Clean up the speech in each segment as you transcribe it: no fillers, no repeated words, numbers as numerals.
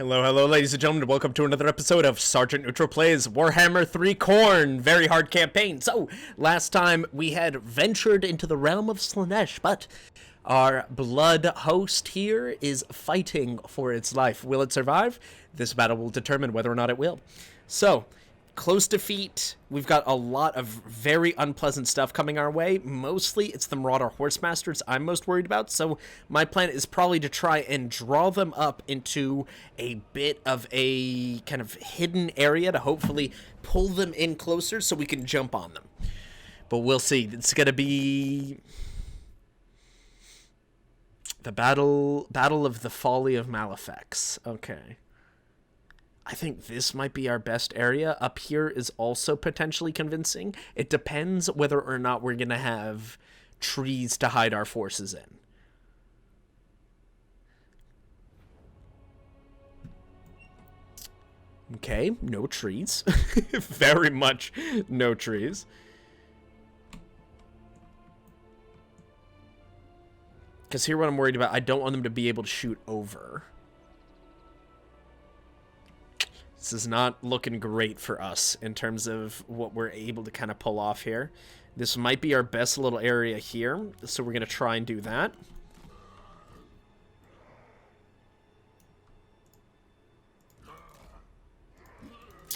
Hello, hello, ladies and gentlemen. Welcome to another episode of Sergeant Neutral Plays Warhammer 3 Khorne. Very hard campaign. So, last time we had ventured into the realm of Slaanesh, but our blood host here is fighting for its life. Will it survive? This battle will determine whether or not it will. So, close defeat. We've got a lot of very unpleasant stuff coming our way. Mostly it's the Marauder Horsemasters I'm most worried about, so my plan is probably to try and draw them up into a bit of a kind of hidden area to hopefully pull them in closer so we can jump on them. But we'll see. It's going to be the battle of the Folly of Malefax. Okay. I think this might be our best area. Up here is also potentially convincing. It depends whether or not we're going to have trees to hide our forces in. Okay, no trees. Very much no trees. Because here what I'm worried about, I don't want them to be able to shoot over. This is not looking great for us in terms of what we're able to kind of pull off here. This might be our best little area here, so we're going to try and do that.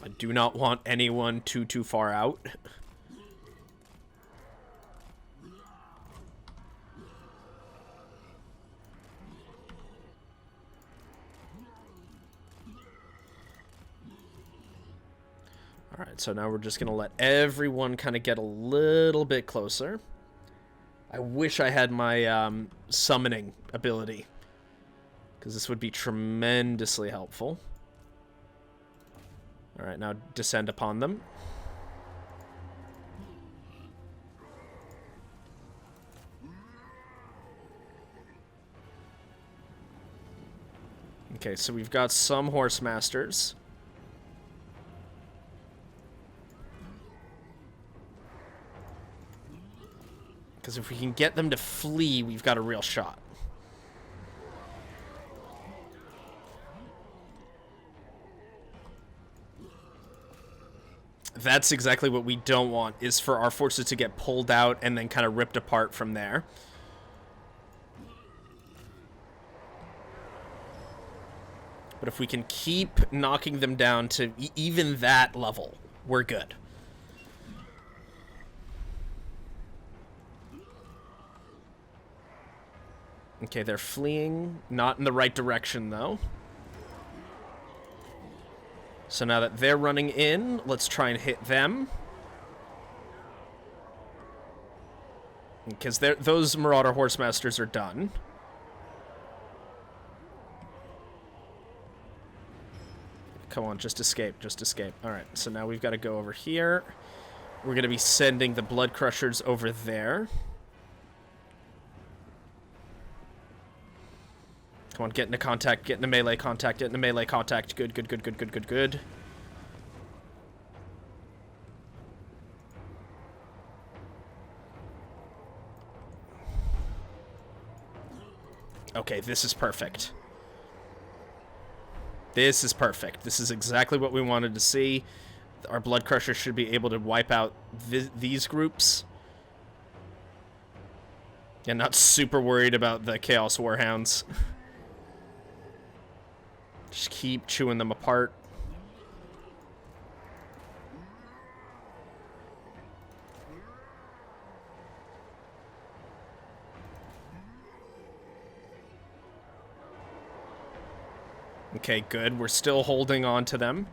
I do not want anyone too far out. Alright, so now we're just going to let everyone kind of get a little bit closer. I wish I had my summoning ability, because this would be tremendously helpful. Alright, now descend upon them. Okay, so we've got some Horsemasters. Because if we can get them to flee, we've got a real shot. That's exactly what we don't want, is for our forces to get pulled out and then kind of ripped apart from there. But if we can keep knocking them down to even that level, we're good. Okay, they're fleeing. Not in the right direction, though. So now that they're running in, let's try and hit them. Because those Marauder Horsemasters are done. Come on, just escape, just escape. Alright, so now we've got to go over here. We're going to be sending the Blood Crushers over there. Come on, get into contact, get into melee contact, get into melee contact. Good, good, good, good, good, good, good. Okay, this is perfect. This is perfect. This is exactly what we wanted to see. Our Blood Crusher should be able to wipe out these groups. And not super worried about the Chaos Warhounds. Just keep chewing them apart. Okay, good. We're still holding on to them.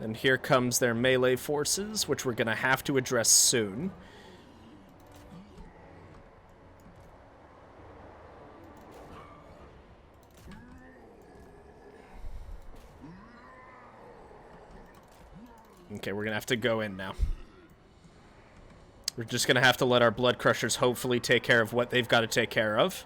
And here comes their melee forces, which we're going to have to address soon. Okay, we're going to have to go in now. We're just going to have to let our Blood Crushers hopefully take care of what they've got to take care of.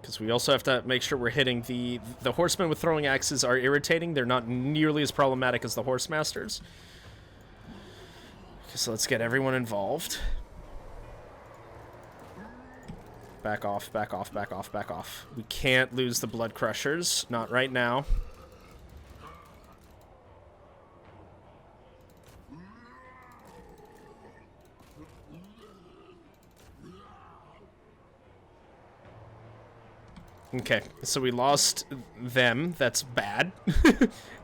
Because we also have to make sure we're hitting the horsemen with throwing axes are irritating. They're not nearly as problematic as the horse masters. So let's get everyone involved. Back off, back off, back off, back off. We can't lose the blood crushers. Not right now. Okay, so we lost them. That's bad,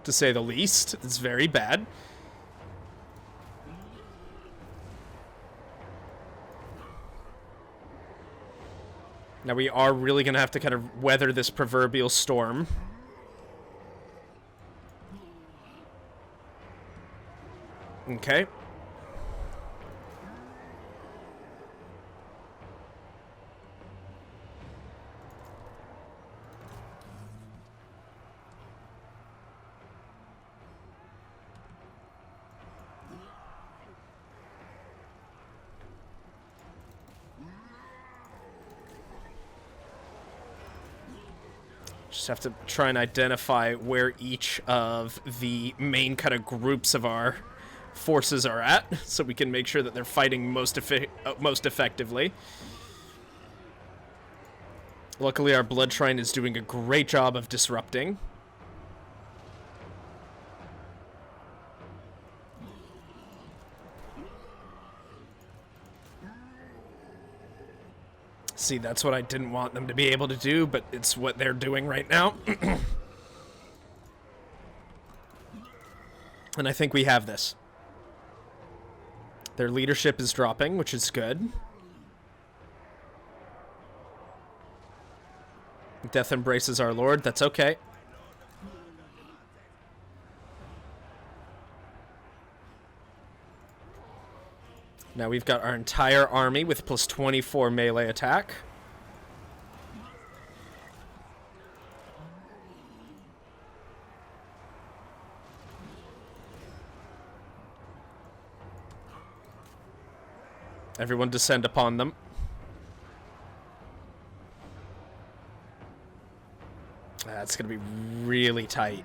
to say the least. It's very bad. Now we are really going to have to kind of weather this proverbial storm. Okay. Just have to try and identify where each of the main kind of groups of our forces are at, so we can make sure that they're fighting most effectively. Luckily, our Blood Shrine is doing a great job of disrupting. See, that's what I didn't want them to be able to do, but it's what they're doing right now. And I think we have this. Their leadership is dropping, which is good. Death embraces our lord. That's okay. Now we've got our entire army with plus 24 melee attack. Everyone descend upon them. That's going to be really tight.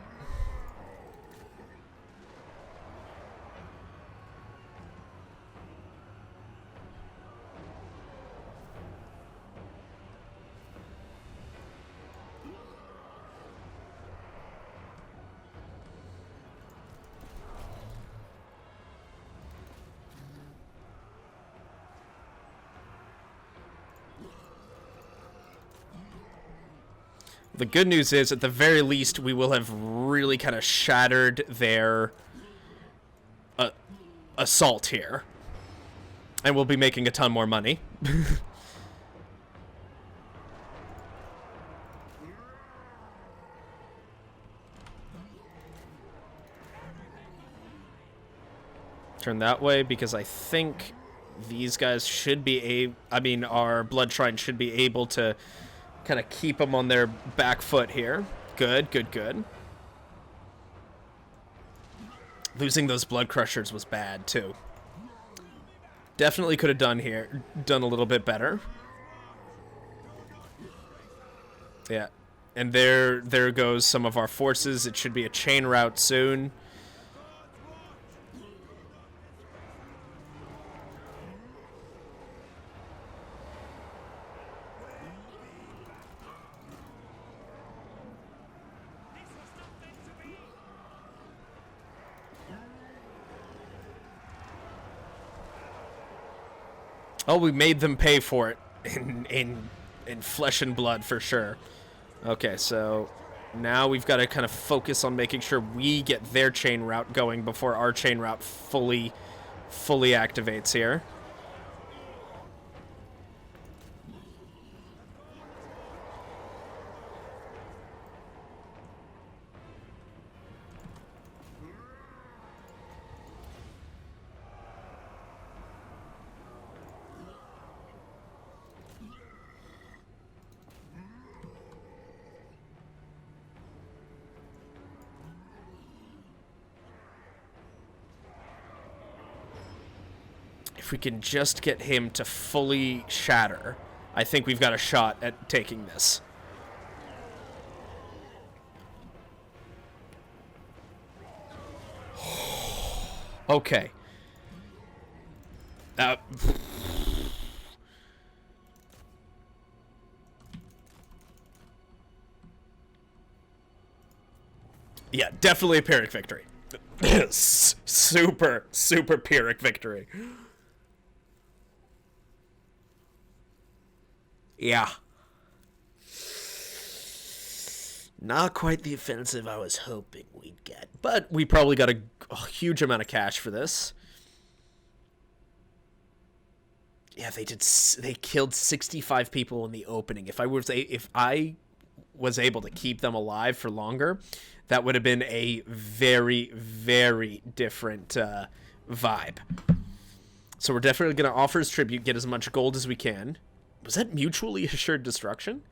The good news is, at the very least, we will have really kind of shattered their assault here. And we'll be making a ton more money. Turn that way, because I think these guys should be our Blood Shrine should be able to kind of keep them on their back foot here. Good, good, good. Losing those blood crushers was bad too. Definitely could have done a little bit better. Yeah. And there goes some of our forces. It should be a chain rout soon. Oh, we made them pay for it in flesh and blood for sure. Okay, so now we've got to kind of focus on making sure we get their chain route going before our chain route fully activates here. If we can just get him to fully shatter, I think we've got a shot at taking this. Okay. Yeah, definitely a Pyrrhic victory. Super, super Pyrrhic victory. Yeah. Not quite the offensive I was hoping we'd get. But we probably got a huge amount of cash for this. Yeah, they killed 65 people in the opening. If I was able to keep them alive for longer, that would have been a very, very different vibe. So we're definitely going to offer his tribute, get as much gold as we can. Was that mutually assured destruction?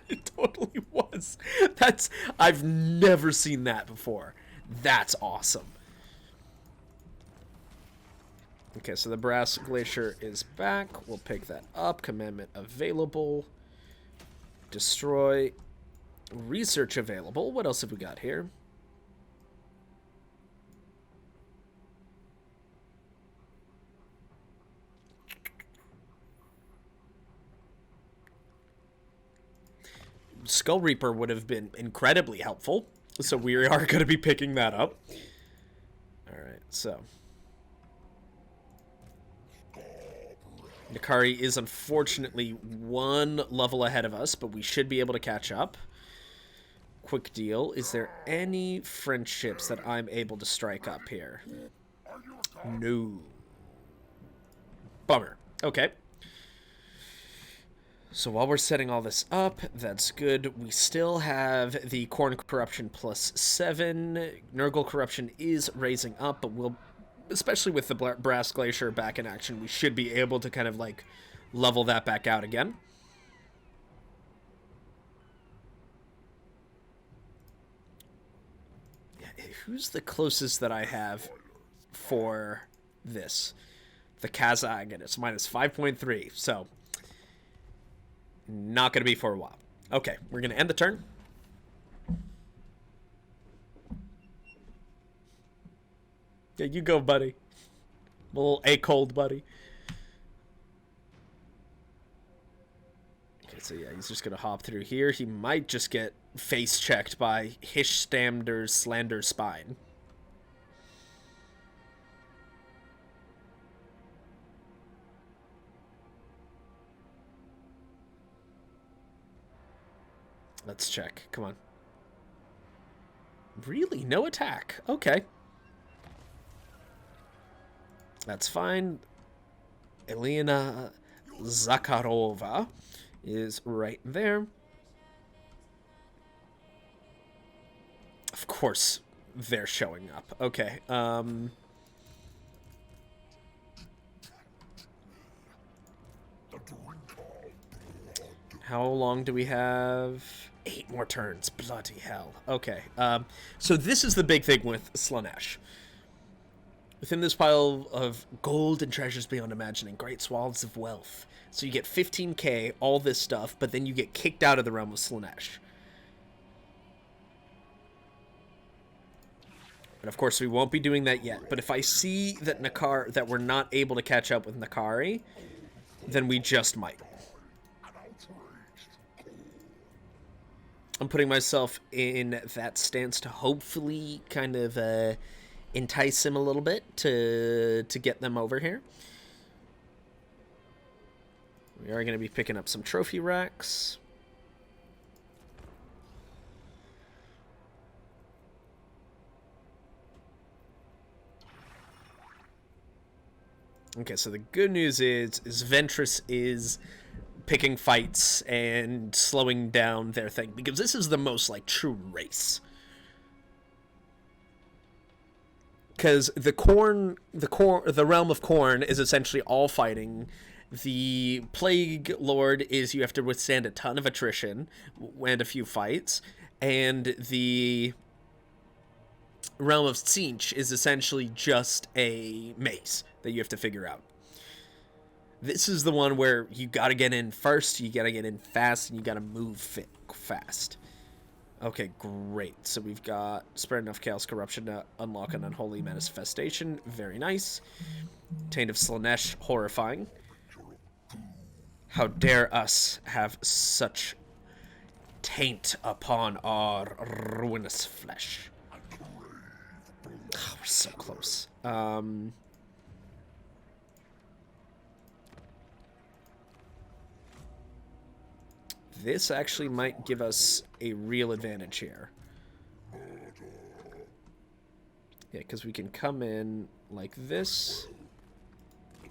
It totally was. I've never seen that before. That's awesome. Okay, so the Brass Glacier is back. We'll pick that up. Commandment available. Destroy. Research available. What else have we got here? Skull Reaper would have been incredibly helpful. So we are going to be picking that up. Alright, so... Nakari is unfortunately one level ahead of us, but we should be able to catch up. Quick deal. Is there any friendships that I'm able to strike up here? No. Bummer. Okay. So while we're setting all this up, that's good. We still have the Khorne Corruption +7. Nurgle Corruption is raising up, but we'll... Especially with the Brass Glacier back in action, we should be able to kind of, like, level that back out again. Yeah, who's the closest that I have for this? The Kazag, and it's minus 5.3, so... Not going to be for a while. Okay, we're going to end the turn. Yeah, you go, buddy. Little A-cold buddy. Okay, so yeah, he's just going to hop through here. He might just get face-checked by Hishstamder's Slander Spine. Let's check. Come on. Really? No attack. Okay. That's fine. Elena Zakharova is right there. Of course, they're showing up. Okay. How long do we have? 8 more turns. Bloody hell. Okay. So this is the big thing with Slaanesh. Within this pile of gold and treasures beyond imagining, great swaths of wealth. So you get 15k, all this stuff, but then you get kicked out of the realm of Slaanesh. And of course, we won't be doing that yet. But if I see that that we're not able to catch up with Nakari, then we just might. I'm putting myself in that stance to hopefully kind of entice him a little bit to get them over here. We are going to be picking up some trophy racks. Okay, so the good news is Ventress is picking fights and slowing down their thing, because this is the most, like, true race. Because the realm of Khorne is essentially all fighting. The Plague Lord is you have to withstand a ton of attrition and a few fights, and the realm of Tzeentch is essentially just a maze that you have to figure out. This is the one where you gotta get in first, you gotta get in fast, and you gotta move fast. Okay, great. So we've got spread enough chaos corruption to unlock an unholy manifestation. Very nice. Taint of Slaanesh, horrifying. How dare us have such taint upon our ruinous flesh. Oh, we're so close. This actually might give us a real advantage here. Yeah, because we can come in like this,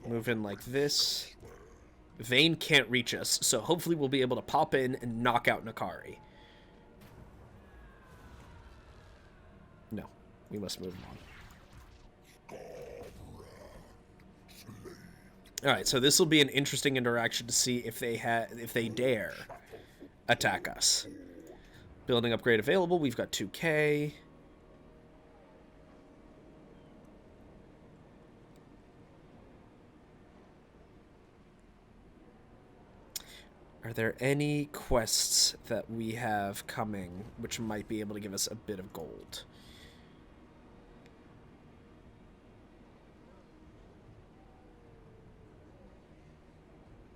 move in like this. Vayne can't reach us, so hopefully we'll be able to pop in and knock out Nakari. No, we must move on. Alright, so this will be an interesting interaction to see if they dare attack us. Building upgrade available, we've got 2k. Are there any quests that we have coming which might be able to give us a bit of gold?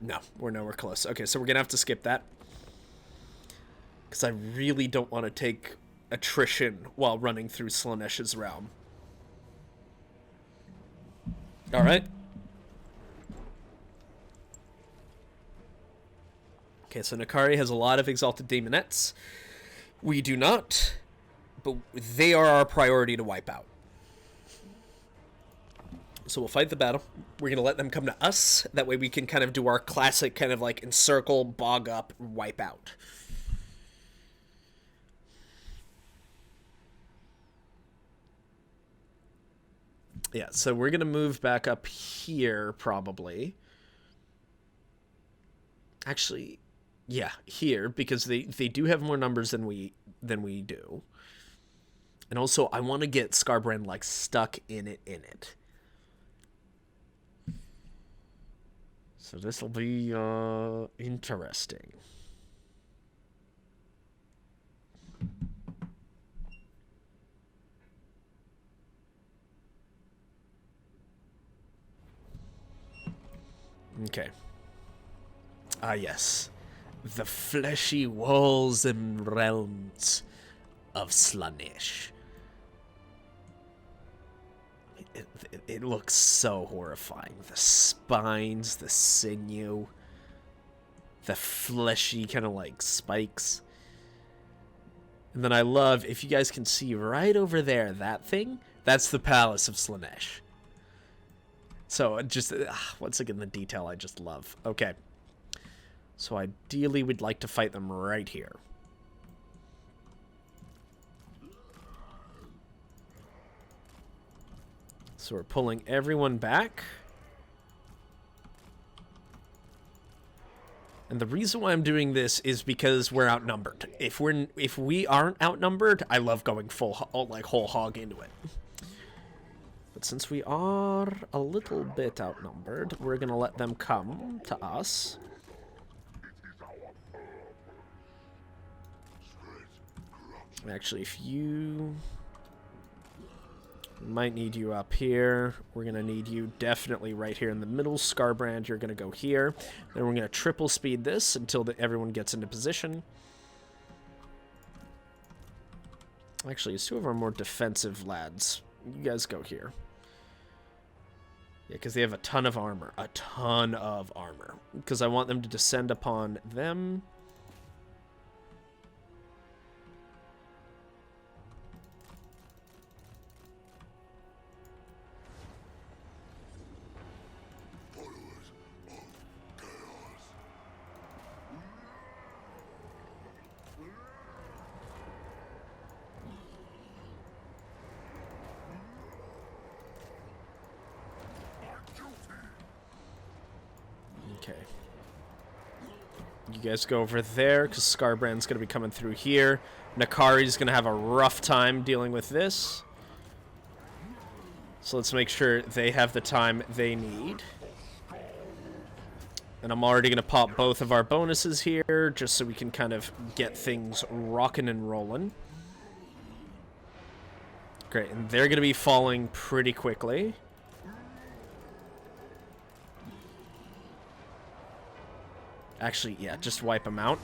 No, we're nowhere close. Okay, so we're going to have to skip that. Because I really don't want to take attrition while running through Slaanesh's realm. Alright. Okay, so Nakari has a lot of Exalted Demonettes. We do not, but they are our priority to wipe out. So we'll fight the battle. We're going to let them come to us. That way we can kind of do our classic kind of like encircle, bog up, wipe out. Yeah, so we're going to move back up here probably. Actually, yeah, here, because they do have more numbers than we do. And also, I want to get Skarbrand, like, stuck in it. So this will be, interesting. Okay. Ah, yes. The fleshy walls and realms of Slaanesh. It looks so horrifying. The spines, the sinew, the fleshy kind of like spikes. And then I love, if you guys can see right over there, that thing, that's the Palace of Slaanesh. So just, once again, the detail I just love. Okay. So ideally, we'd like to fight them right here. So we're pulling everyone back. And the reason why I'm doing this is because we're outnumbered. If we aren't outnumbered, I love going full, like, whole hog into it. But since we are a little bit outnumbered, we're gonna let them come to us. Actually, if you... We might need you up here. We're going to need you definitely right here in the middle. Skarbrand, you're going to go here. Then we're going to triple speed this until everyone gets into position. Actually, it's two of our more defensive lads. You guys go here. Yeah, because they have a ton of armor. A ton of armor. Because I want them to descend upon them. Okay. You guys go over there, because Skarbrand's going to be coming through here. Nakari's going to have a rough time dealing with this. So let's make sure they have the time they need. And I'm already going to pop both of our bonuses here, just so we can kind of get things rocking and rolling. Great, and they're going to be falling pretty quickly. Actually, yeah, just wipe them out.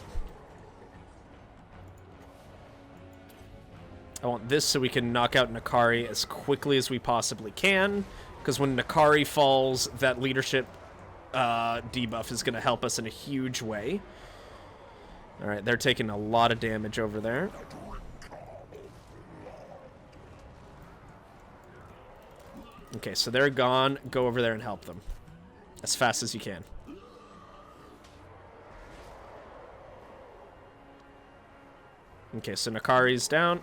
I want this so we can knock out Nakari as quickly as we possibly can, because when Nakari falls, that leadership debuff is going to help us in a huge way. Alright, they're taking a lot of damage over there. Okay, so they're gone. Go over there and help them as fast as you can. Okay, so Nakari's down.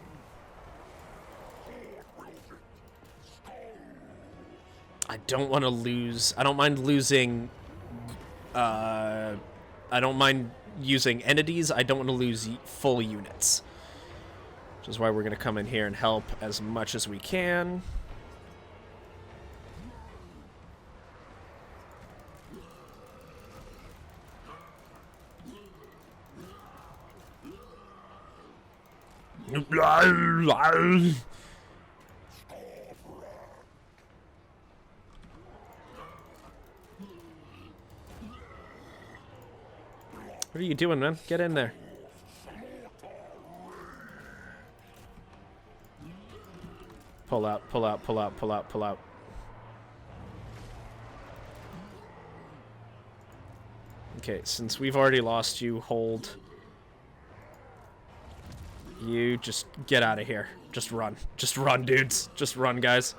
I don't want to lose. I don't mind losing. I don't mind using entities. I don't want to lose full units. Which is why we're going to come in here and help as much as we can. What are you doing, man? Get in there. Pull out, pull out, pull out, pull out, pull out. Okay, since we've already lost you, hold. You just get out of here. Just run. Just run, dudes. Just run, guys.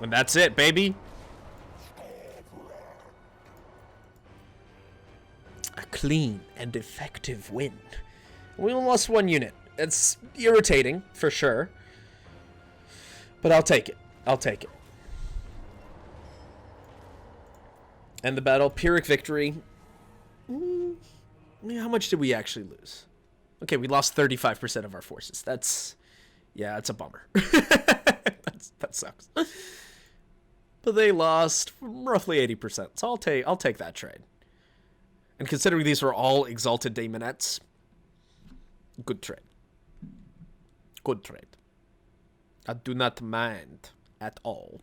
And that's it, baby. A clean and effective win. We only lost one unit. It's irritating, for sure. But I'll take it. I'll take it. End the battle. Pyrrhic victory. How much did we actually lose? Okay, we lost 35% of our forces. That's... yeah, it's a bummer. That sucks. But they lost roughly 80%, so I'll take that trade. And considering these were all Exalted Daemonettes, good trade. Good trade. I do not mind at all.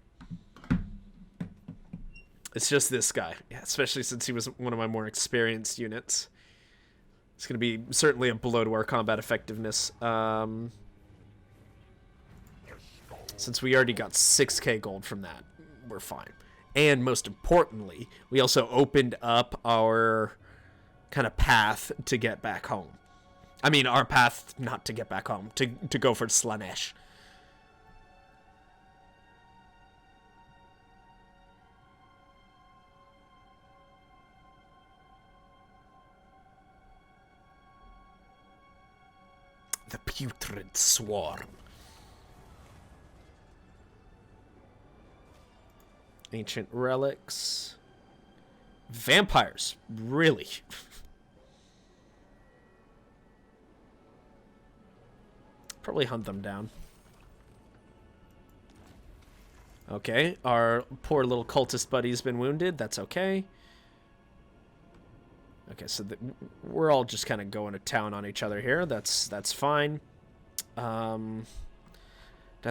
It's just this guy, yeah, especially since he was one of my more experienced units. It's going to be certainly a blow to our combat effectiveness. Since we already got 6k gold from that, we're fine. And most importantly, we also opened up our kind of path to get back home. I mean, our path not to get back home, to go for Slaanesh. The putrid swarm. Ancient relics. Vampires. Really? Probably hunt them down. Okay, our poor little cultist buddy's been wounded. That's okay. Okay, so we're all just kind of going to town on each other here. That's fine. Death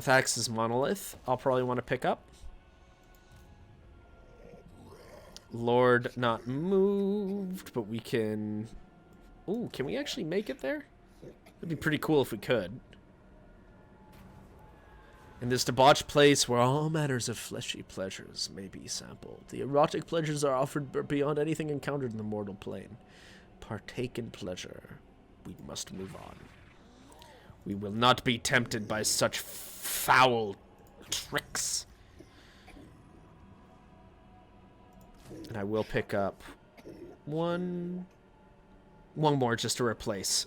Axe's Monolith, I'll probably want to pick up. Lord not moved, but we can... Ooh, can we actually make it there? It'd be pretty cool if we could. In this debauched place where all manners of fleshy pleasures may be sampled, the erotic pleasures are offered beyond anything encountered in the mortal plane. Partake in pleasure. We must move on. We will not be tempted by such foul tricks. And I will pick up one more just to replace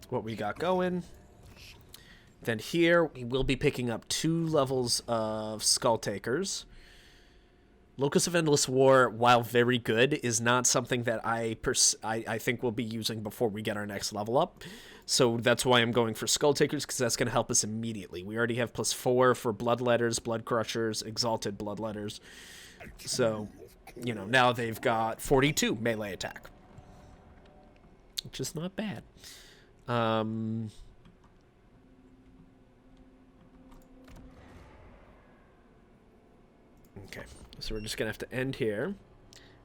what we got going. Then here, we will be picking up 2 levels of Skull Takers. Locus of Endless War, while very good, is not something that I think we'll be using before we get our next level up. So that's why I'm going for Skull Takers, because that's going to help us immediately. We already have +4 for Bloodletters, Blood Crushers, Exalted Bloodletters. So, you know, now they've got 42 melee attack, which is not bad. Okay, so we're just going to have to end here,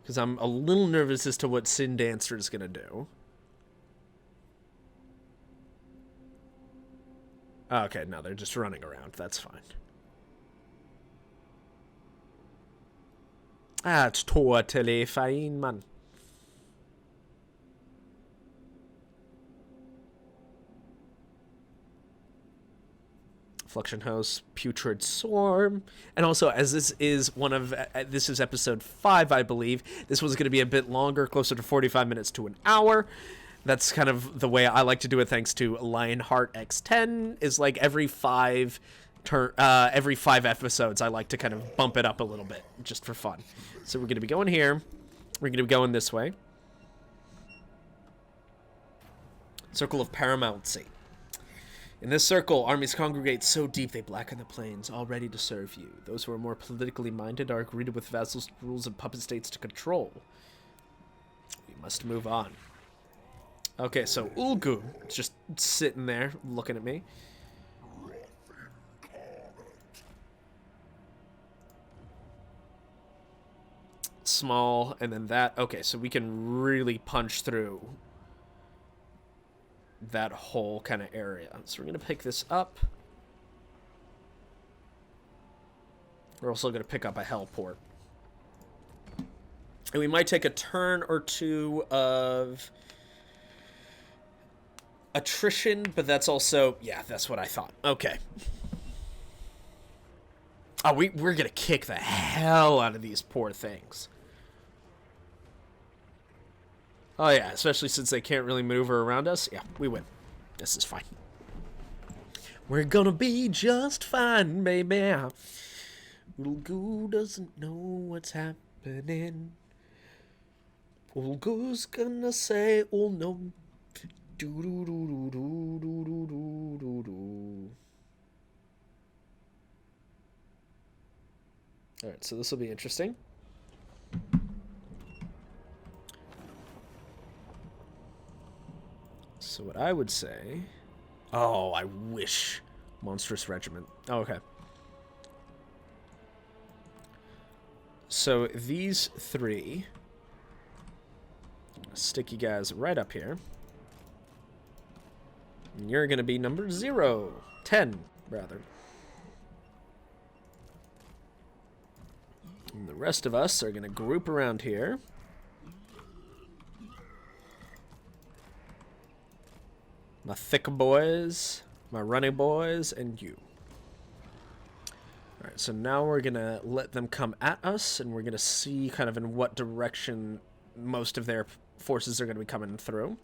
because I'm a little nervous as to what Sin Dancer is going to do. Okay, no, they're just running around. That's fine. It's totally fine, man. Fluxion Host, Putrid Swarm, and also, as this is this is episode 5, I believe, this was going to be a bit longer, closer to 45 minutes to an hour. That's kind of the way I like to do it, thanks to Lionheart X10, is like every 5 episodes, I like to kind of bump it up a little bit, just for fun. So we're going to be going here, we're going to be going this way. Circle of Paramountcy. In this circle, armies congregate so deep they blacken the plains, all ready to serve you. Those who are more politically minded are greeted with vassals, rules, and puppet states to control. We must move on. Okay, so Ulgu is just sitting there, looking at me. Small, and then that. Okay, so we can really punch through that whole kind of area. So we're going to pick this up. We're also going to pick up a Hellport. And we might take a turn or two of attrition, but that's also... Yeah, that's what I thought. Okay. Oh, we're going to kick the hell out of these poor things. Oh, yeah, especially since they can't really maneuver around us. Yeah, we win. This is fine. We're gonna be just fine, baby. Ulgu doesn't know what's happening. Ulgu's gonna say, oh no. Alright, so this will be interesting. So what I would say... Oh, I wish. Monstrous Regiment. Oh, okay. So these 3... Stick you guys right up here. And you're going to be number 0. 10, rather. And the rest of us are going to group around here. My thick boys, my running boys, and you. Alright, so now we're going to let them come at us, and we're going to see kind of in what direction most of their forces are going to be coming through.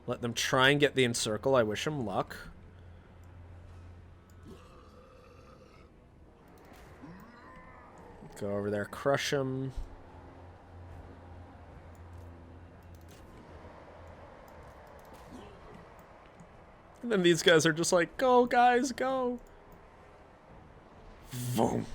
Let them try and get the encircle. I wish them luck. Go over there, crush them. And then these guys are just like, go, guys, go. Boom.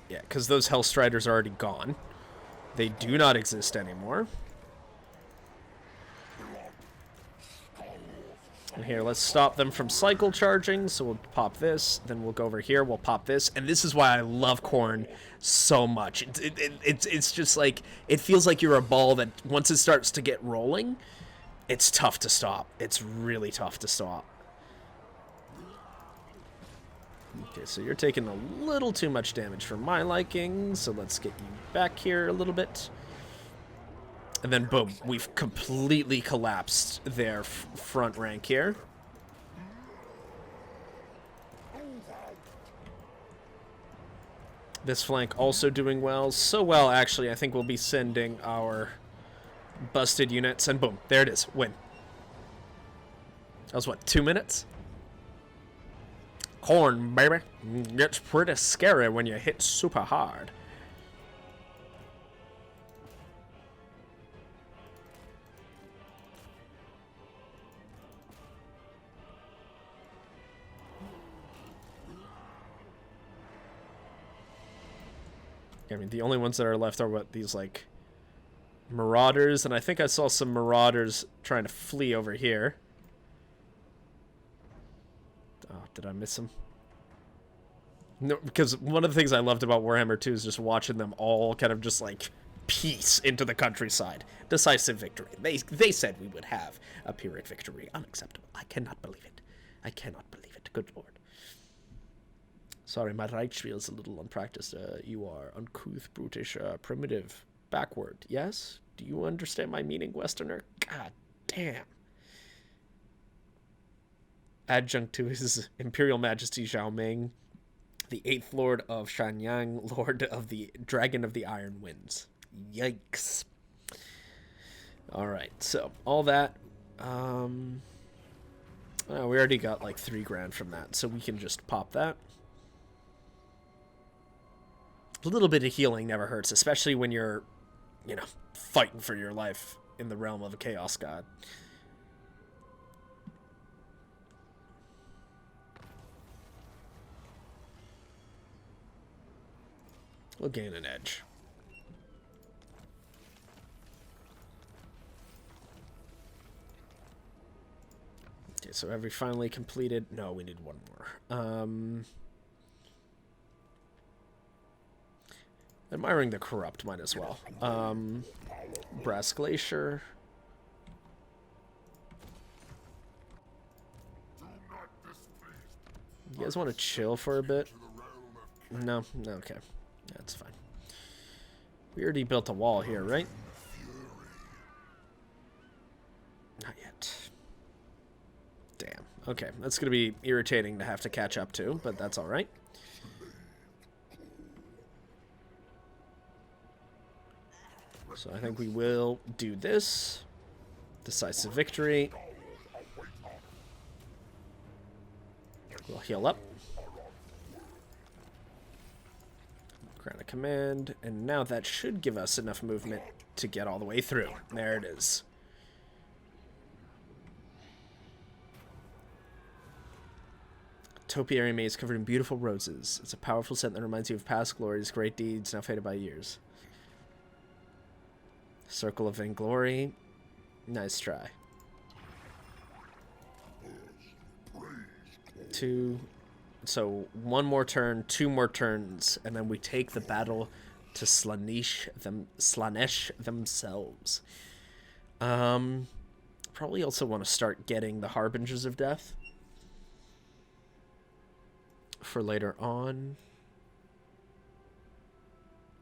Yeah, because those Hellstriders are already gone. They do not exist anymore. And here, let's stop them from cycle charging. So we'll pop this, then we'll go over here, we'll pop this. And this is why I love Khorne so much. It's just like, it feels like you're a ball that once it starts to get rolling, it's tough to stop. It's really tough to stop. Okay, so you're taking a little too much damage for my liking, so let's get you back here a little bit. And then, boom, we've completely collapsed their front rank here. This flank also doing well. So well, actually, I think we'll be sending our busted units. And boom, there it is. Win. That was, what, 2 minutes? Khorne, baby. Gets pretty scary when you hit super hard. I mean, the only ones that are left are what, these, like, marauders, and I think I saw some marauders trying to flee over here. Oh, did I miss them? No, because one of the things I loved about Warhammer 2 is just watching them all kind of just, like, piece into the countryside. Decisive victory. They said we would have a Pyrrhic victory. Unacceptable. I cannot believe it. I cannot believe it. Good lord. Sorry, my right feels a little unpracticed. You are uncouth, brutish, primitive, backward. Yes? Do you understand my meaning, Westerner? God damn. Adjunct to His Imperial Majesty Zhao Ming, the 8th Lord of Shanyang, Lord of the Dragon of the Iron Winds. Yikes. Alright, so all that. We already got like 3 grand from that, so we can just pop that. A little bit of healing never hurts, especially when you're, you know, fighting for your life in the realm of a Chaos God. We'll gain an edge. Okay, so have we finally completed? No, we need one more. Admiring the Corrupt might as well. Brass Glacier. You guys want to chill for a bit? No? Okay. That's fine. We already built a wall here, right? Not yet. Damn. Okay, that's going to be irritating to have to catch up to, but that's alright. So I think we will do this. Decisive victory. We'll heal up. Grant a command. And now that should give us enough movement to get all the way through. There it is. Topiary maze covered in beautiful roses. It's a powerful scent that reminds you of past glories, great deeds, now faded by years. Circle of Vainglory. Nice try. 2. So 1 more turn, 2 more turns, and then we take the battle to Slaanesh themselves. Probably also want to start getting the Harbingers of Death for later on.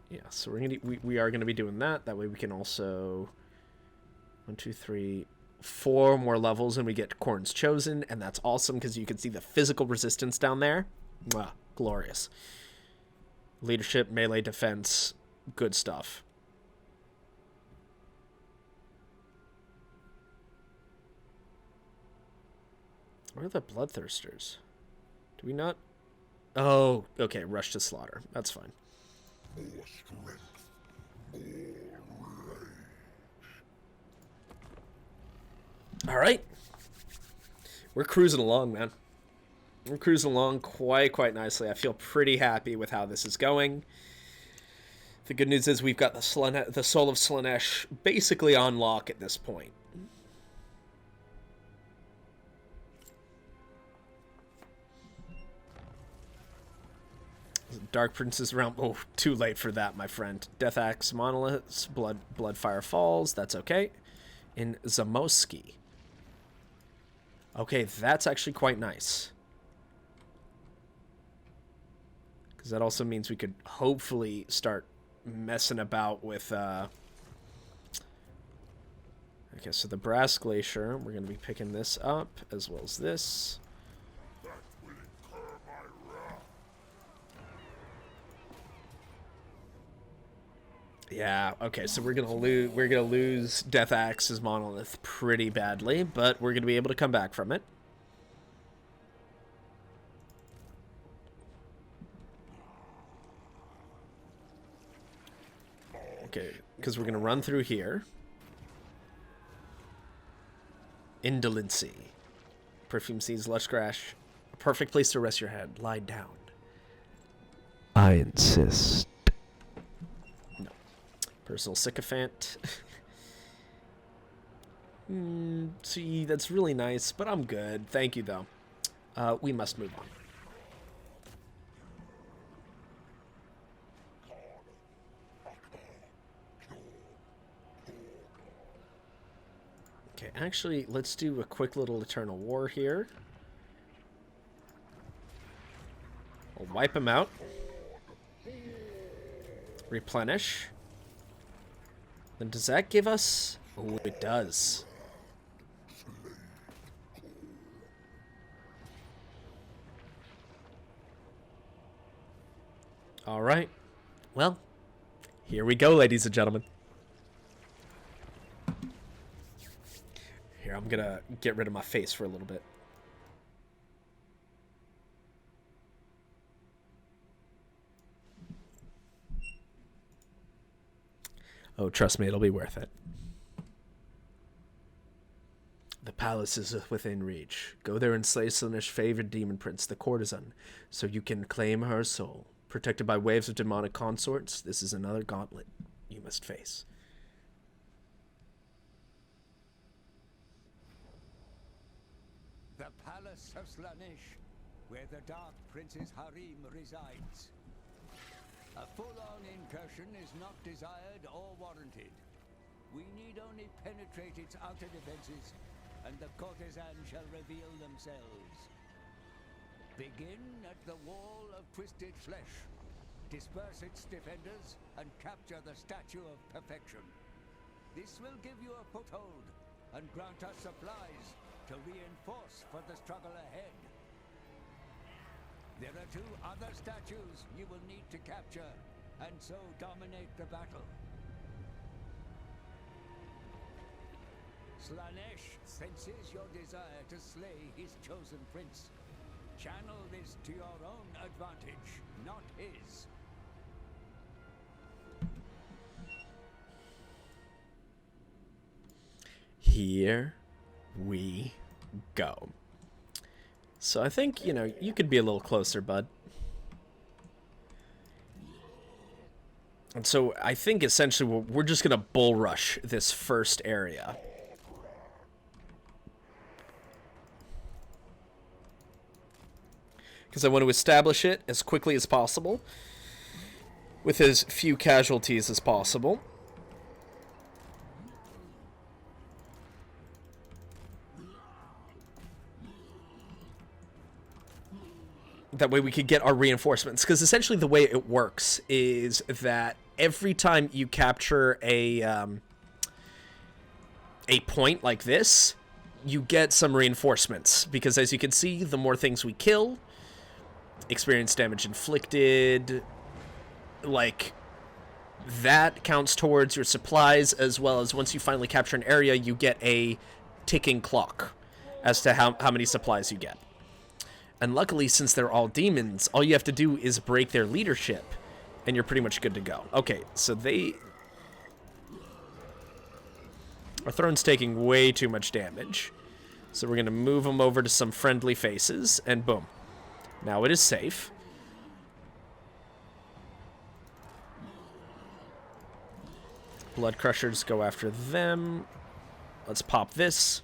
Yeah, so we are gonna be doing that. That way we can also 1, 2, 3, 4 more levels, and we get Khorne's Chosen, and that's awesome because you can see the physical resistance down there. Mwah, glorious. Leadership, melee, defense, good stuff. Where are the Bloodthirsters? Do we not? Oh, okay. Rush to slaughter. That's fine. More strength, more rage. All right. We're cruising along, man. We're cruising along quite nicely. I feel pretty happy with how this is going. The good news is we've got the Soul of Slaanesh basically on lock at this point. Dark Prince's Realm. Oh, too late for that, my friend. Death Axe Monoliths, Bloodfire Falls. That's okay. In Zamoski. Okay, that's actually quite nice. Because that also means we could hopefully start messing about with... Okay, so the Brass Glacier. We're going to be picking this up, as well as this. Yeah, okay, so we're gonna lose Death Axe's Monolith pretty badly, but we're gonna be able to come back from it. Okay, because we're going to run through here. Indolency. Perfume seeds, lush grass. A perfect place to rest your head. Lie down. I insist. No. Personal sycophant. See, that's really nice, but I'm good. Thank you, though. We must move on. Okay, actually, let's do a quick little Eternal War here. We'll wipe him out. Replenish. Then does that give us... Oh, it does. Alright. Well, here we go, ladies and gentlemen. Here, I'm gonna get rid of my face for a little bit. Oh, trust me, it'll be worth it. The palace is within reach. Go there and slay Slaanesh's favorite demon prince, the courtesan, so you can claim her soul. Protected by waves of demonic consorts, this is another gauntlet you must face. The palace of Slaanesh, where the Dark Prince's harem resides. A full-on incursion is not desired or warranted. We need only penetrate its outer defenses, and the courtesan shall reveal themselves. Begin at the Wall of Twisted Flesh. Disperse its defenders and capture the Statue of Perfection. This will give you a foothold and grant us supplies to reinforce for the struggle ahead. There are 2 other statues you will need to capture, and so dominate the battle. Slaanesh senses your desire to slay his chosen prince. Channel this to your own advantage, not his. Here we go. So I think, you know, you could be a little closer, bud. And so I think essentially we're just going to bull rush this first area. Because I want to establish it as quickly as possible, with as few casualties as possible. That way we could get our reinforcements. Because essentially the way it works is that every time you capture a point like this, you get some reinforcements. Because as you can see, the more things we kill, experience damage inflicted, like, that counts towards your supplies, as well as once you finally capture an area, you get a ticking clock as to how many supplies you get. And luckily, since they're all demons, all you have to do is break their leadership, and you're pretty much good to go. Okay, so our throne's taking way too much damage. So we're going to move them over to some friendly faces, and boom. Now it is safe. Blood Crushers go after them. Let's pop this.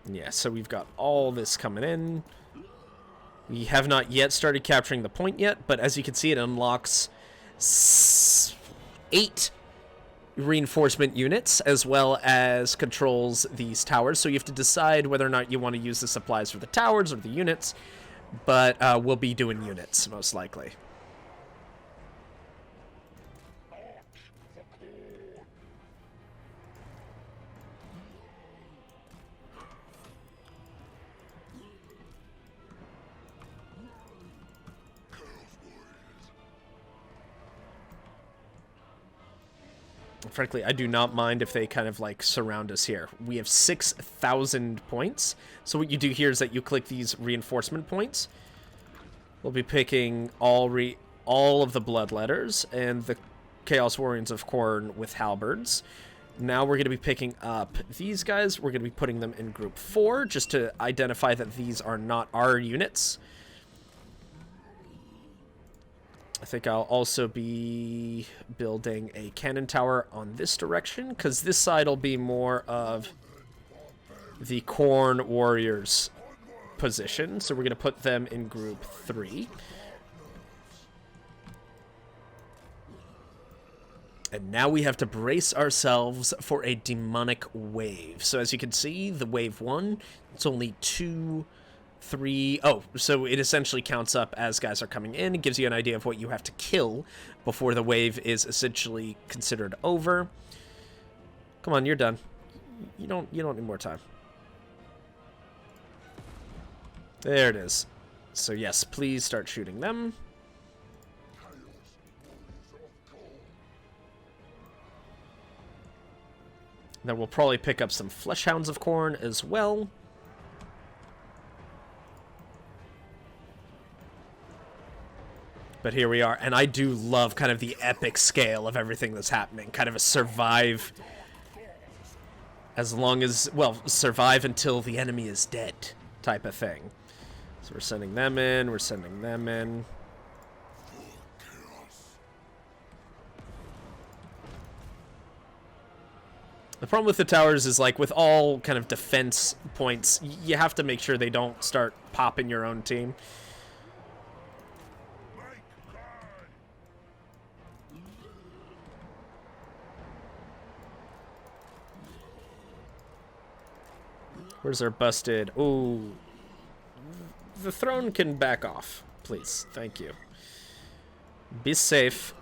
Yeah, so we've got all this coming in. We have not yet started capturing the point yet, but as you can see, it unlocks 8 reinforcement units, as well as controls these towers. So you have to decide whether or not you want to use the supplies for the towers or the units, but we'll be doing units, most likely. Frankly, I do not mind if they kind of like surround us here. We have 6,000 points. So what you do here is that you click these reinforcement points, We'll be picking all of the Bloodletters and the Chaos Warriors of Khorne with halberds. Now we're going to be picking up these guys. We're going to be putting them in group 4 just to identify that these are not our units. I think I'll also be building a cannon tower on this direction, because this side will be more of the Khorne Warriors position. So we're going to put them in group 3. And now we have to brace ourselves for a demonic wave. So as you can see, the wave 1, it's only 2, 3... Oh, so it essentially counts up as guys are coming in. It gives you an idea of what you have to kill before the wave is essentially considered over. Come on, you're done. You don't need more time. There it is. So yes, please start shooting them. Then we'll probably pick up some Fleshhounds of Khorne as well. But here we are, and I do love kind of the epic scale of everything that's happening. Kind of a survive as long as, well, survive until the enemy is dead type of thing. So we're sending them in, we're sending them in. The problem with the towers is, like, with all kind of defense points, you have to make sure they don't start popping your own team. Where's our busted? Ooh. The throne can back off, please. Thank you. Be safe.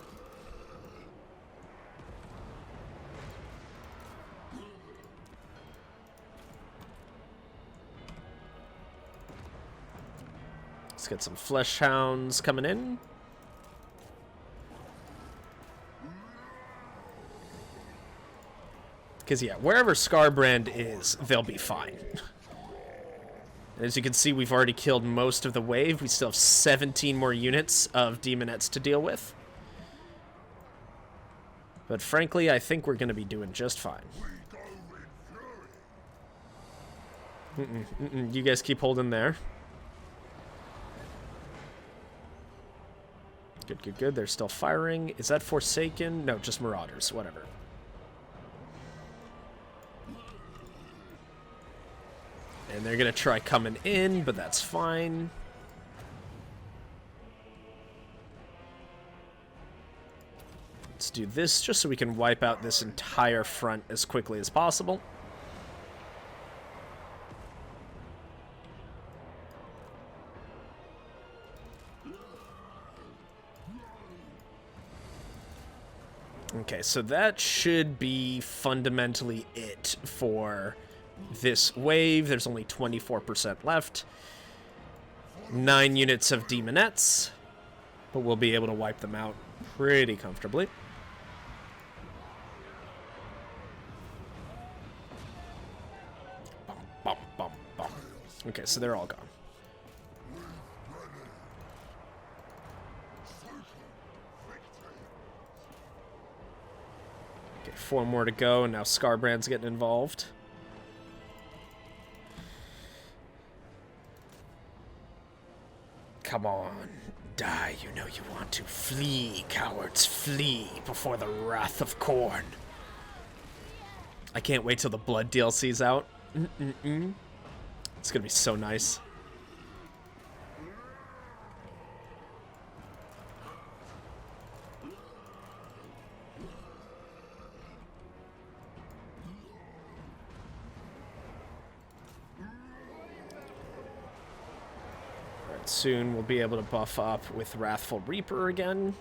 Let's get some Fleshhounds coming in. Because, yeah, wherever Scarbrand is, they'll be fine. As you can see, we've already killed most of the wave. We still have 17 more units of Demonettes to deal with. But frankly, I think we're going to be doing just fine. You guys keep holding there. Good, good, good. They're still firing. Is that Forsaken? No, just Marauders. Whatever. And they're going to try coming in, but that's fine. Let's do this just so we can wipe out this entire front as quickly as possible. Okay, so that should be fundamentally it for this wave. There's only 24% left. 9 units of Demonettes, but we'll be able to wipe them out pretty comfortably. Bum, bum, bum, bum. Okay, so they're all gone. Okay, 4 more to go, and now Scarbrand's getting involved. Come on, die, you know you want to. Flee, cowards, flee before the wrath of Khorne. I can't wait till the Blood DLC's out. It's gonna be so nice. Soon we'll be able to buff up with Wrathful Reaper again.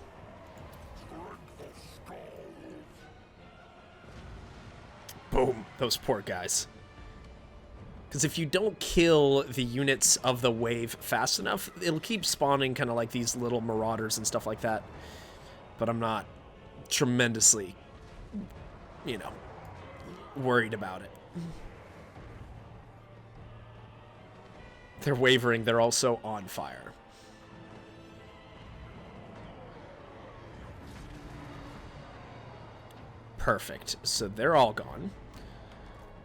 Boom, those poor guys. Because if you don't kill the units of the wave fast enough, it'll keep spawning kind of like these little marauders and stuff like that. But I'm not tremendously, you know, worried about it. They're wavering, they're also on fire. Perfect. So they're all gone.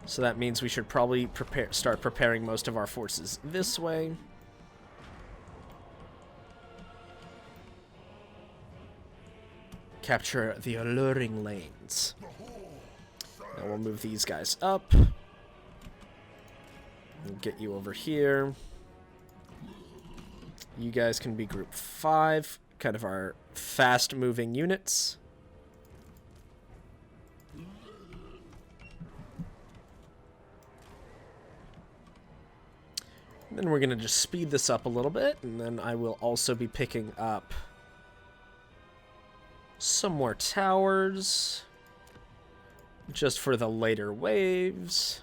So that means we should probably start preparing most of our forces this way. Capture the alluring lanes. Now we'll move these guys up. We'll get you over here. You guys can be group 5, kind of our fast-moving units. And then we're going to just speed this up a little bit, and then I will also be picking up some more towers, just for the later waves.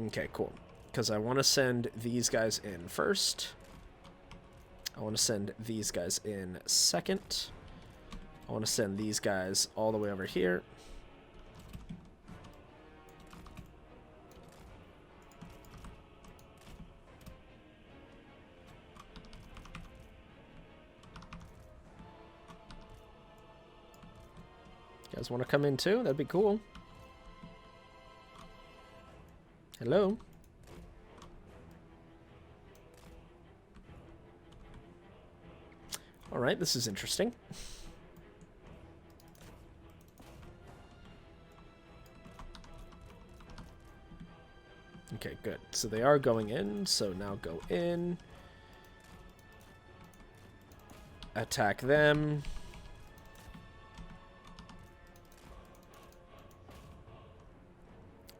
Okay, cool. Because I want to send these guys in first. I want to send these guys in second. I want to send these guys all the way over here. You guys want to come in too? That'd be cool. Hello? Alright, this is interesting. Okay, good. So they are going in, so now go in. Attack them.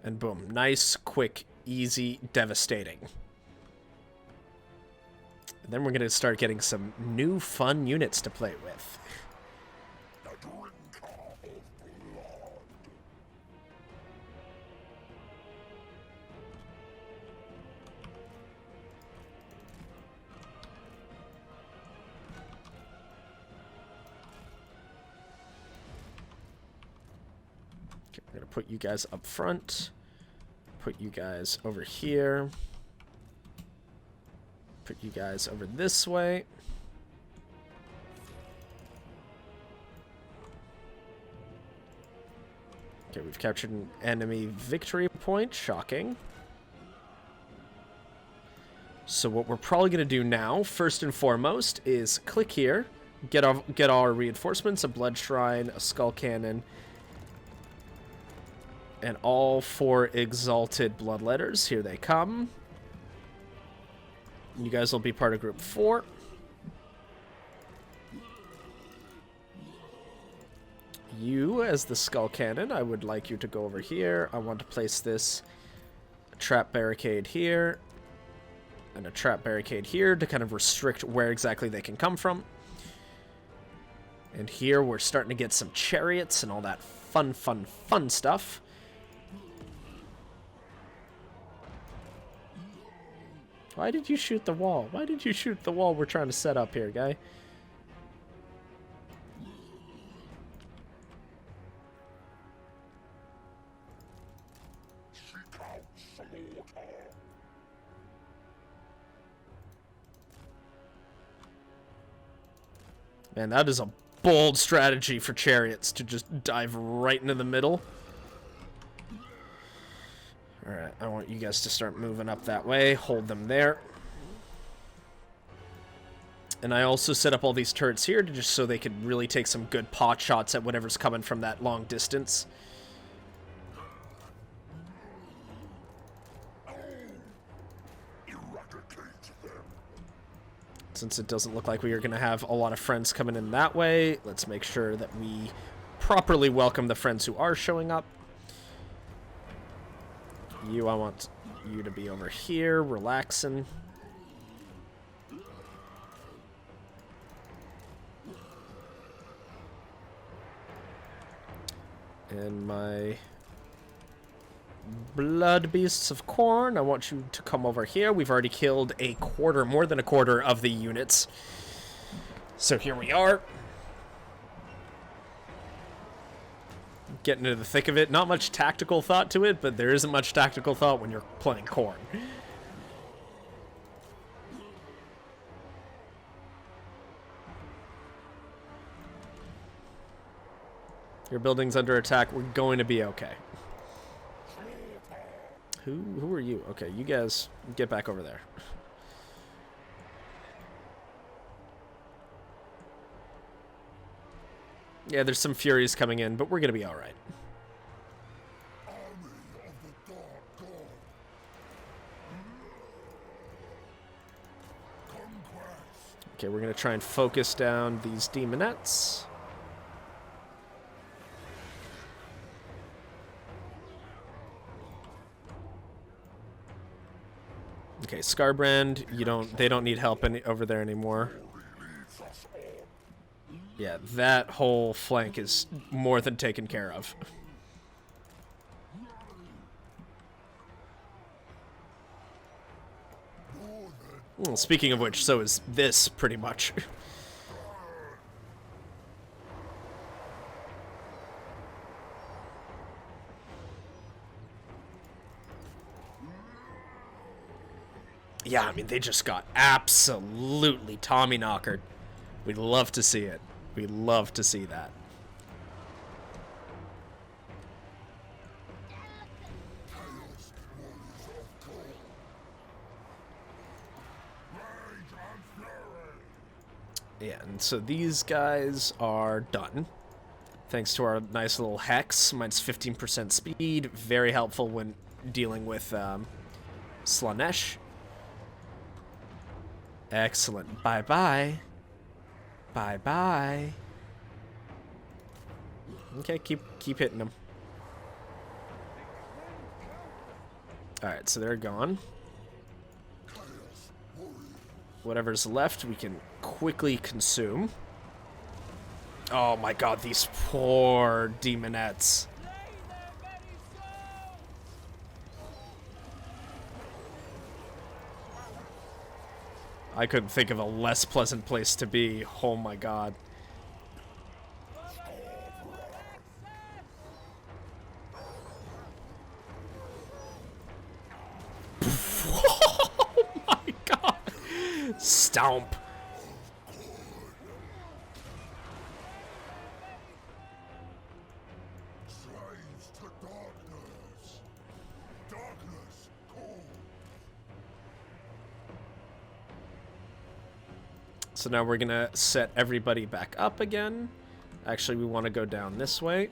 And boom. Nice, quick, easy, devastating. And then we're going to start getting some new fun units to play with. Okay, we're going to put you guys up front. Put you guys over here. Put you guys over this way. Okay, we've captured an enemy victory point. Shocking. So what we're probably going to do now, first and foremost, is click here, get our reinforcements, a blood shrine, a skull cannon, and all 4 exalted bloodletters. Here they come. You guys will be part of group 4. You, as the skull cannon, I would like you to go over here. I want to place this trap barricade here and a trap barricade here to kind of restrict where exactly they can come from. And here we're starting to get some chariots and all that fun stuff. Why did you shoot the wall? Why did you shoot the wall we're trying to set up here, guy? Man, that is a bold strategy for Chariots to just dive right into the middle. Alright, I want you guys to start moving up that way. Hold them there. And I also set up all these turrets here to just so they could really take some good pot shots at whatever's coming from that long distance. Since it doesn't look like we are going to have a lot of friends coming in that way, let's make sure that we properly welcome the friends who are showing up. You, I want you to be over here, relaxing. And my blood beasts of Khorne, I want you to come over here. We've already killed a quarter, more than a quarter of the units. So here we are. Getting into the thick of it. Not much tactical thought to it, but there isn't much tactical thought when you're playing Khorne. Your building's under attack. We're going to be okay. Who are you? Okay, you guys get back over there. Yeah, there's some Furies coming in, but we're going to be all right. Okay, we're going to try and focus down these demonettes. Okay, Scarbrand, they don't need help over there anymore. Yeah, that whole flank is more than taken care of. Well, speaking of which, so is this, pretty much. Yeah, I mean, they just got absolutely Tommy-knockered. We'd love to see it. We'd love to see that. Yeah, and so these guys are done. Thanks to our nice little hex, minus 15% speed. Very helpful when dealing with Slaanesh. Excellent. Bye-bye. Bye-bye. Okay, keep hitting them. Alright, so they're gone. Whatever's left, we can quickly consume. Oh my god, these poor demonettes. I couldn't think of a less pleasant place to be. Oh my god. Oh my god. Stomp. So now we're gonna set everybody back up again. Actually, we want to go down this way.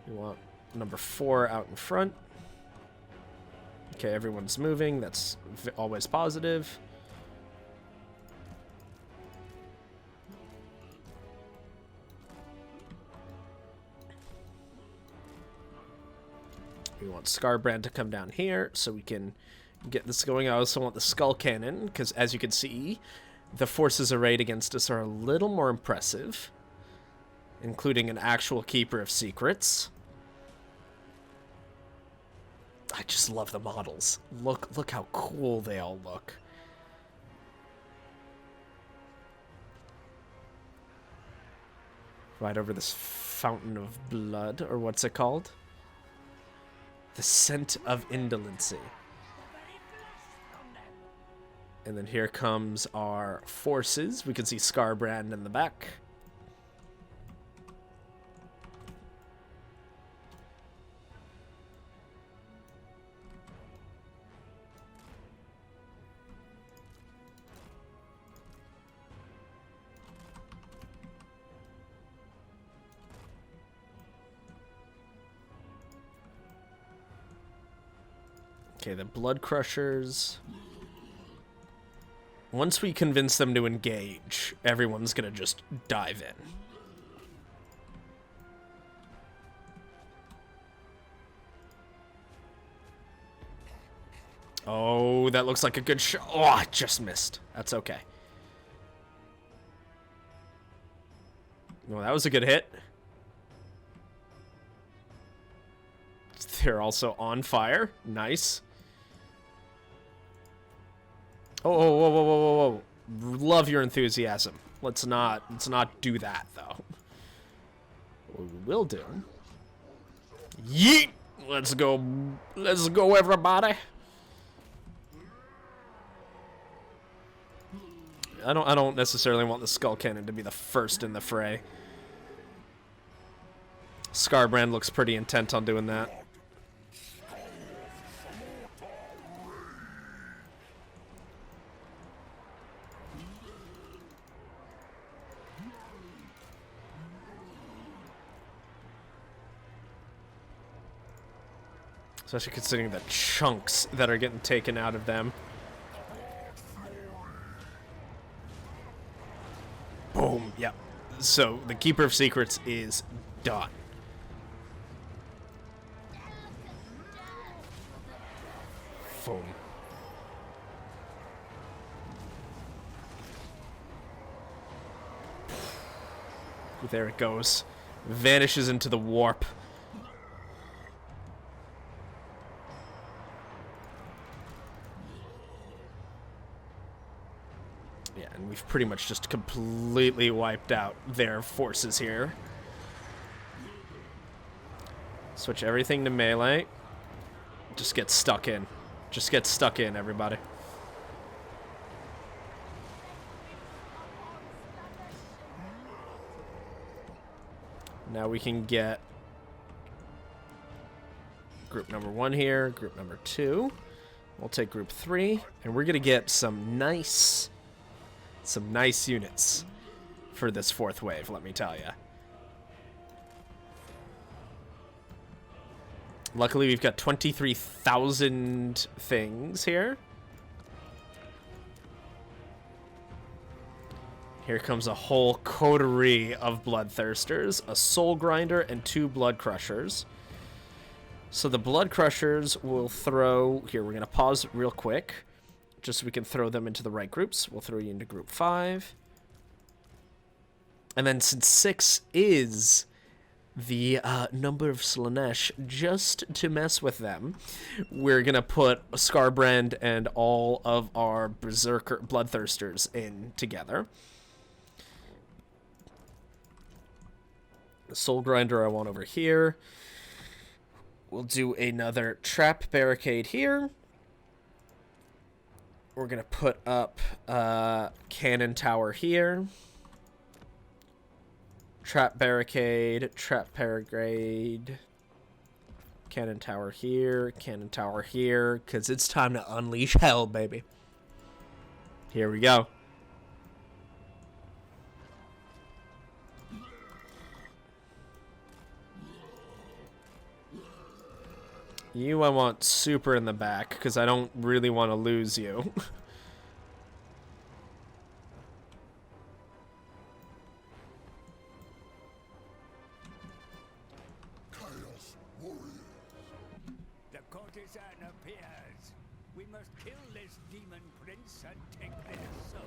We want number 4 out in front. Okay, everyone's moving. That's always positive. We want Scarbrand to come down here so we can get this going. I also want the Skull Cannon, because as you can see, the forces arrayed against us are a little more impressive, including an actual Keeper of Secrets. I just love the models. Look how cool they all look. Right over this fountain of blood, or what's it called? The scent of indolency. And then here comes our forces. We can see Scarbrand in the back. Okay, the Blood Crushers. Once we convince them to engage, everyone's gonna just dive in. Oh, that looks like a good shot. Oh, I just missed. That's okay. No, that was a good hit. They're also on fire. Nice. Oh, whoa, whoa, whoa, whoa, whoa. Love your enthusiasm. Let's not do that, though. What we will do... Yeet! Let's go, everybody. Let's go, everybody. I don't necessarily want the Skull Cannon to be the first in the fray. Scarbrand looks pretty intent on doing that. Especially considering the chunks that are getting taken out of them. Boom. Yep. So the Keeper of Secrets is done. Boom. There it goes. Vanishes into the warp. Yeah, and we've pretty much just completely wiped out their forces here. Switch everything to melee. Just get stuck in. Just get stuck in, everybody. Now we can get group number 1 here, group number 2. We'll take group 3, and we're gonna get some nice units for this 4th wave, let me tell you. Luckily, we've got 23,000 things here. Here comes a whole coterie of Bloodthirsters, a Soul Grinder, and 2 Blood Crushers. So the Blood Crushers will throw... Here, we're going to pause real quick, just so we can throw them into the right groups. We'll throw you into group 5. And then since 6 is the number of Slaanesh, just to mess with them, we're going to put Scarbrand and all of our Berserker Bloodthirsters in together. The Soul Grinder I want over here. We'll do another Trap Barricade here. We're going to put up Cannon Tower here. Trap Barricade, Cannon Tower here, because it's time to unleash hell, baby. Here we go. You, I want super in the back, because I don't really want to lose you. The courtesan appears. We must kill this demon prince and take their soul.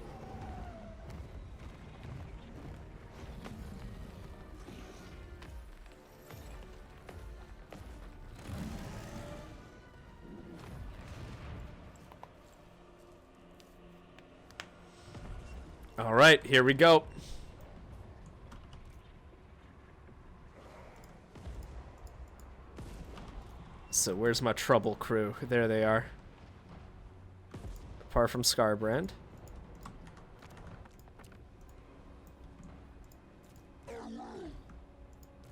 All right, here we go. So where's my trouble crew? There they are. Apart from Scarbrand.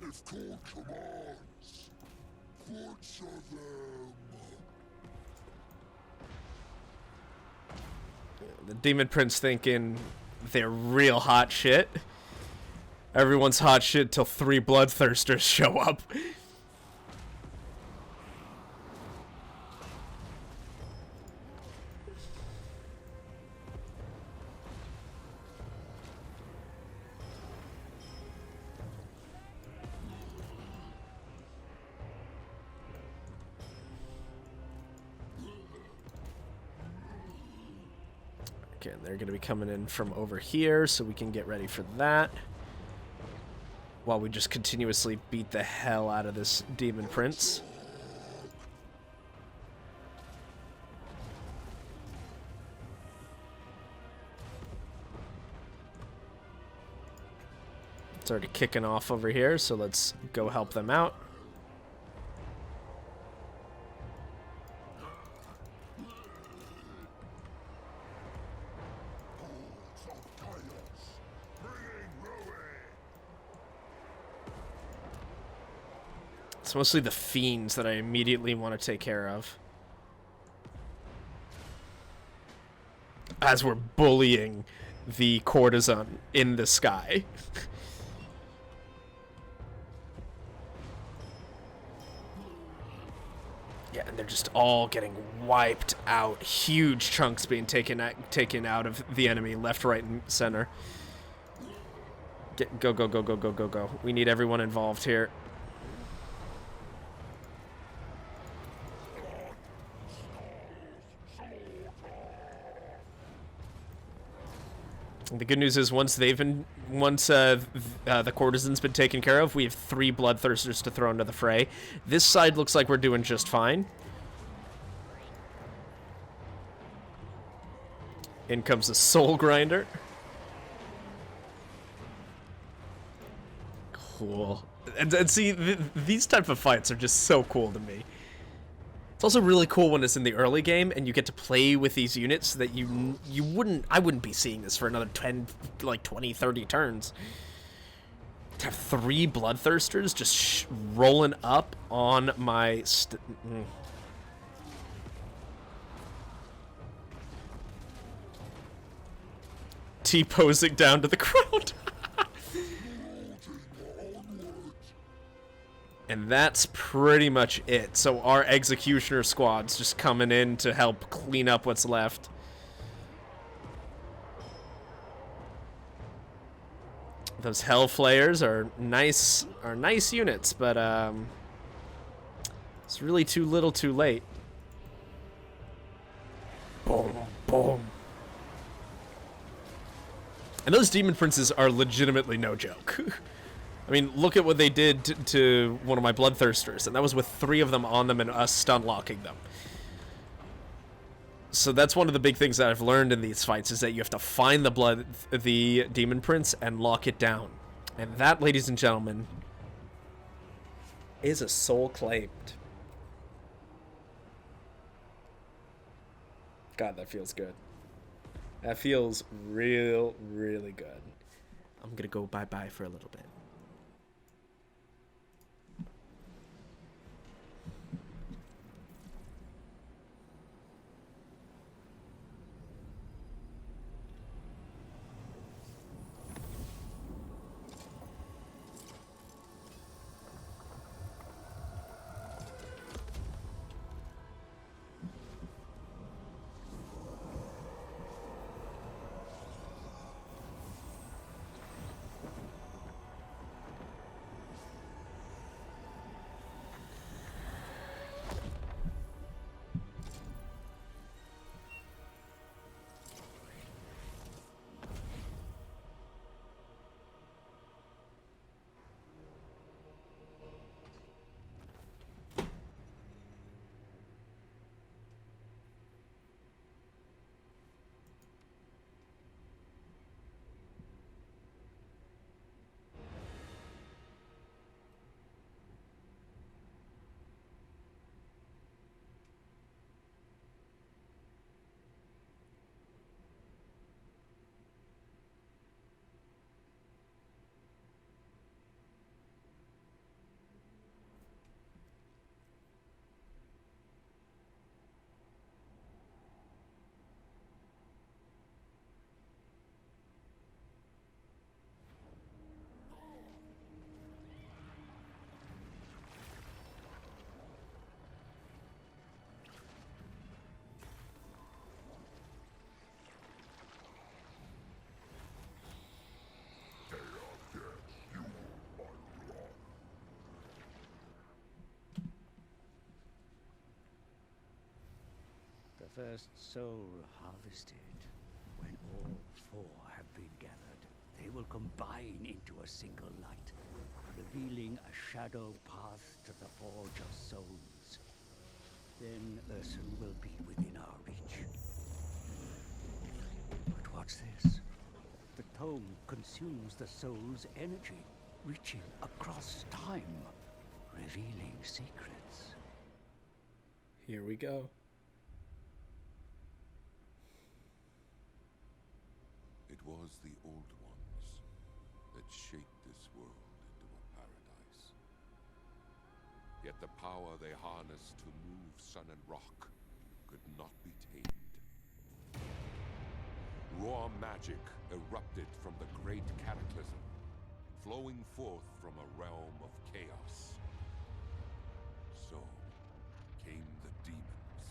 If Khorne commands, forge them. The Demon Prince thinking they're real hot shit. Everyone's hot shit till 3 Bloodthirsters show up. Okay, and they're going to be coming in from over here, so we can get ready for that. While we just continuously beat the hell out of this Demon Prince. It's already kicking off over here, so let's go help them out. It's mostly the fiends that I immediately want to take care of. As we're bullying the courtesan in the sky. Yeah, and they're just all getting wiped out. Huge chunks being taken out of the enemy, left, right, and center. Go, go, go, go, go, go, go. We need everyone involved here. The good news is once the courtesan's been taken care of, we have 3 bloodthirsters to throw into the fray. This side looks like we're doing just fine. In comes the soul grinder. Cool. And see, these type of fights are just so cool to me. It's also really cool when it's in the early game and you get to play with these units that I wouldn't be seeing this for another 10, like 20, 30 turns. To have 3 bloodthirsters just rolling up on my T-posing down to the ground. And that's pretty much it. So our executioner squad's just coming in to help clean up what's left. Those Hellflayers are nice units, but it's really too little too late. Boom, boom. And those Demon Princes are legitimately no joke. I mean, look at what they did to one of my Bloodthirsters, and that was with 3 of them on them and us stun locking them. So that's one of the big things that I've learned in these fights, is that you have to find the Demon Prince and lock it down. And that, ladies and gentlemen, is a soul claimed. God, that feels good. That feels really good. I'm gonna go bye-bye for a little bit. The first soul harvested. When all 4 have been gathered, they will combine into a single light, revealing a shadow path to the Forge of Souls. Then Ursun will be within our reach. But what's this? The tome consumes the soul's energy, reaching across time, revealing secrets. Here we go. It was the Old Ones that shaped this world into a paradise. Yet the power they harnessed to move sun and rock could not be tamed. Raw magic erupted from the great cataclysm, flowing forth from a realm of chaos. So came the demons.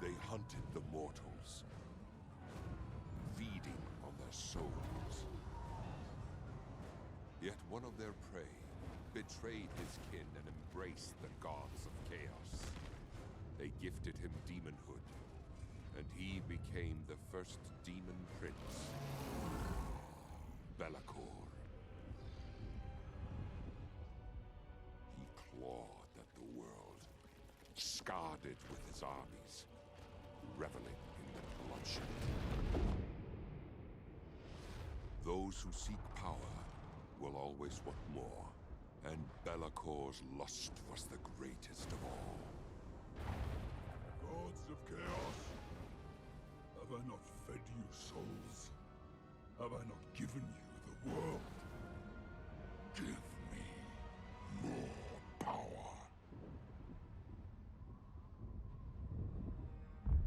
They hunted the mortals, feeding on their souls. Yet one of their prey betrayed his kin and embraced the gods of chaos. They gifted him demonhood, and he became the first demon prince, Be'lakor. He clawed at the world, scarred it with his armies, reveling in the bloodshed. Those who seek power will always want more, and Be'lakor's lust was the greatest of all. Gods of chaos, have I not fed you souls? Have I not given you the world? Give me more power.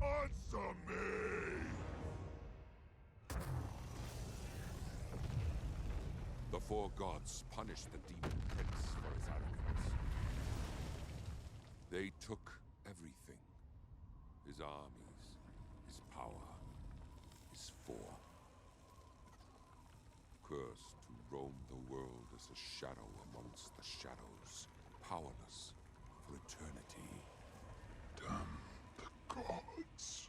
Answer me! The four gods punished the demon prince for his arrogance. They took everything. His armies, his power, his form. Cursed to roam the world as a shadow amongst the shadows, powerless for eternity. Damn the gods.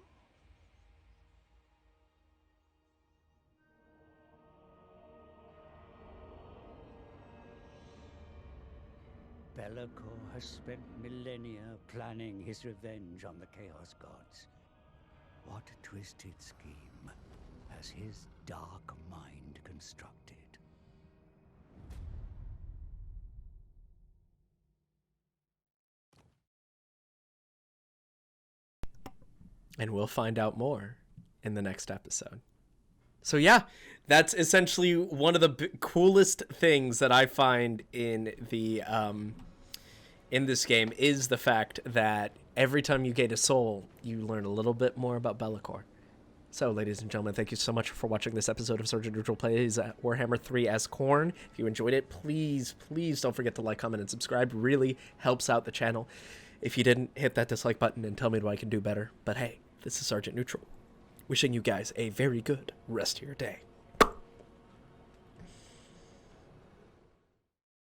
Be'lakor has spent millennia planning his revenge on the Chaos Gods. What twisted scheme has his dark mind constructed? And we'll find out more in the next episode. So yeah, that's essentially one of the coolest things that I find in the in this game is the fact that every time you gain a soul, you learn a little bit more about Be'lakor. So, ladies and gentlemen, thank you so much for watching this episode of Sergeant Neutral Plays Warhammer 3 as Khorne. If you enjoyed it, please don't forget to like, comment, and subscribe. It really helps out the channel. If you didn't, hit that dislike button and tell me what I can do better. But hey, this is Sergeant Neutral, wishing you guys a very good rest of your day.